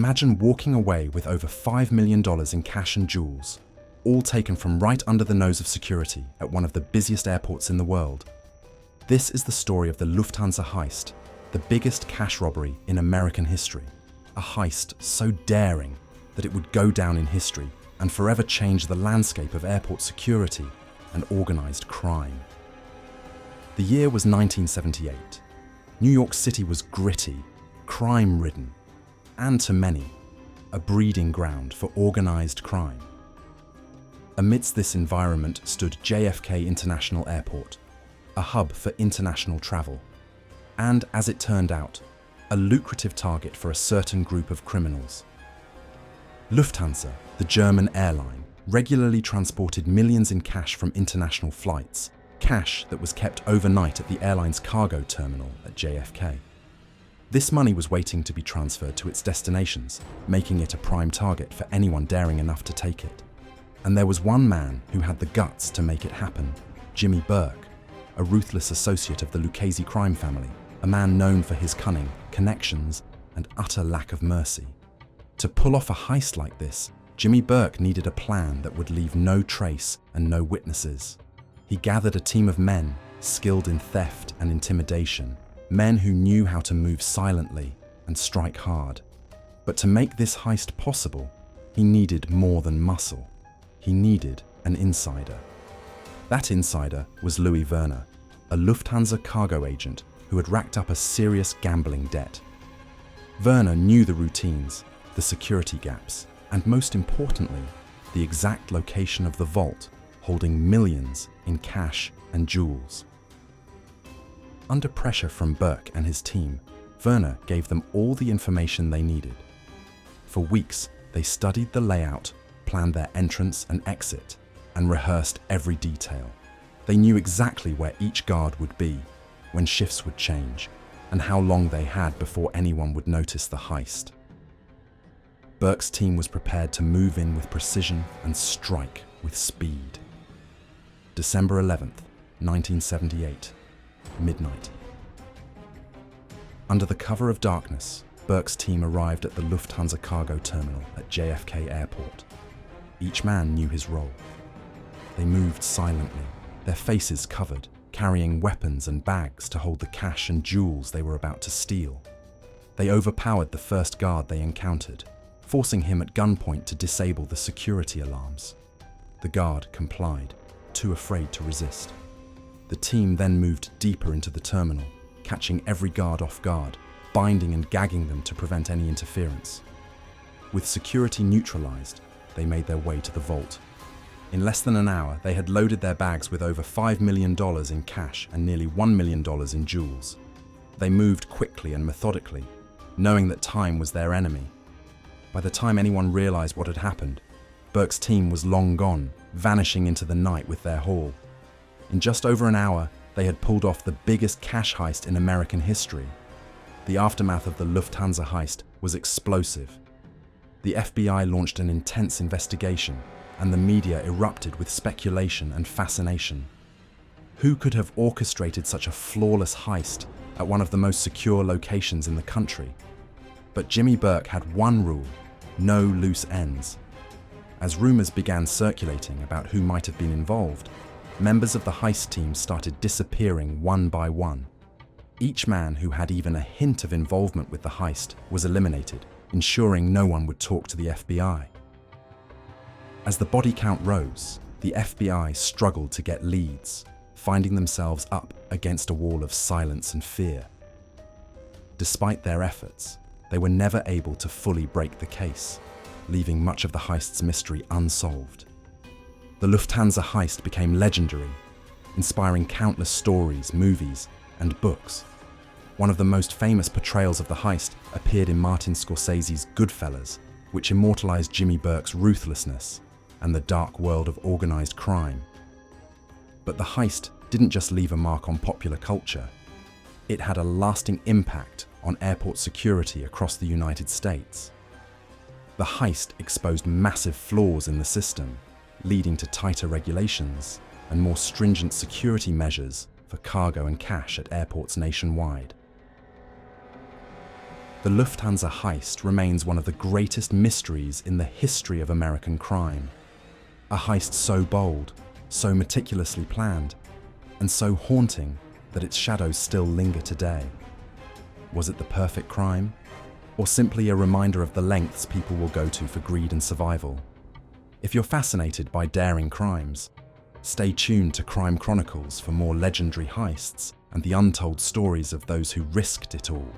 Imagine walking away with over $5 million in cash and jewels, all taken from right under the nose of security at one of the busiest airports in the world. This is the story of the Lufthansa Heist, the biggest cash robbery in American history. A heist so daring that it would go down in history and forever change the landscape of airport security and organized crime. The year was 1978. New York City was gritty, crime-ridden, and to many, a breeding ground for organized crime. Amidst this environment stood JFK International Airport, a hub for international travel, and, as it turned out, a lucrative target for a certain group of criminals. Lufthansa, the German airline, regularly transported millions in cash from international flights, cash that was kept overnight at the airline's cargo terminal at JFK. This money was waiting to be transferred to its destinations, making it a prime target for anyone daring enough to take it. And there was one man who had the guts to make it happen: Jimmy Burke, a ruthless associate of the Lucchese crime family, a man known for his cunning, connections, and utter lack of mercy. To pull off a heist like this, Jimmy Burke needed a plan that would leave no trace and no witnesses. He gathered a team of men skilled in theft and intimidation, men who knew how to move silently and strike hard. But to make this heist possible, he needed more than muscle. He needed an insider. That insider was Louis Werner, a Lufthansa cargo agent who had racked up a serious gambling debt. Werner knew the routines, the security gaps, and most importantly, the exact location of the vault holding millions in cash and jewels. Under pressure from Burke and his team, Werner gave them all the information they needed. For weeks, they studied the layout, planned their entrance and exit, and rehearsed every detail. They knew exactly where each guard would be, when shifts would change, and how long they had before anyone would notice the heist. Burke's team was prepared to move in with precision and strike with speed. December 11th, 1978, midnight. Under the cover of darkness, Burke's team arrived at the Lufthansa cargo terminal at JFK Airport. Each man knew his role. They moved silently, their faces covered, carrying weapons and bags to hold the cash and jewels they were about to steal. They overpowered the first guard they encountered, forcing him at gunpoint to disable the security alarms. The guard complied, too afraid to resist. The team then moved deeper into the terminal, catching every guard off guard, binding and gagging them to prevent any interference. With security neutralized, they made their way to the vault. In less than an hour, they had loaded their bags with over $5 million in cash and nearly $1 million in jewels. They moved quickly and methodically, knowing that time was their enemy. By the time anyone realized what had happened, Burke's team was long gone, vanishing into the night with their haul. In just over an hour, they had pulled off the biggest cash heist in American history. The aftermath of the Lufthansa heist was explosive. The FBI launched an intense investigation, and the media erupted with speculation and fascination. Who could have orchestrated such a flawless heist at one of the most secure locations in the country? But Jimmy Burke had one rule: no loose ends. As rumors began circulating about who might have been involved, members of the heist team started disappearing one by one. Each man who had even a hint of involvement with the heist was eliminated, ensuring no one would talk to the FBI. As the body count rose, the FBI struggled to get leads, finding themselves up against a wall of silence and fear. Despite their efforts, they were never able to fully break the case, leaving much of the heist's mystery unsolved. The Lufthansa heist became legendary, inspiring countless stories, movies, and books. One of the most famous portrayals of the heist appeared in Martin Scorsese's Goodfellas, which immortalized Jimmy Burke's ruthlessness and the dark world of organized crime. But the heist didn't just leave a mark on popular culture. It had a lasting impact on airport security across the United States. The heist exposed massive flaws in the system, leading to tighter regulations and more stringent security measures for cargo and cash at airports nationwide. The Lufthansa Heist remains one of the greatest mysteries in the history of American crime. A heist so bold, so meticulously planned, and so haunting that its shadows still linger today. Was it the perfect crime, or simply a reminder of the lengths people will go to for greed and survival? If you're fascinated by daring crimes, stay tuned to Crime Chronicles for more legendary heists and the untold stories of those who risked it all.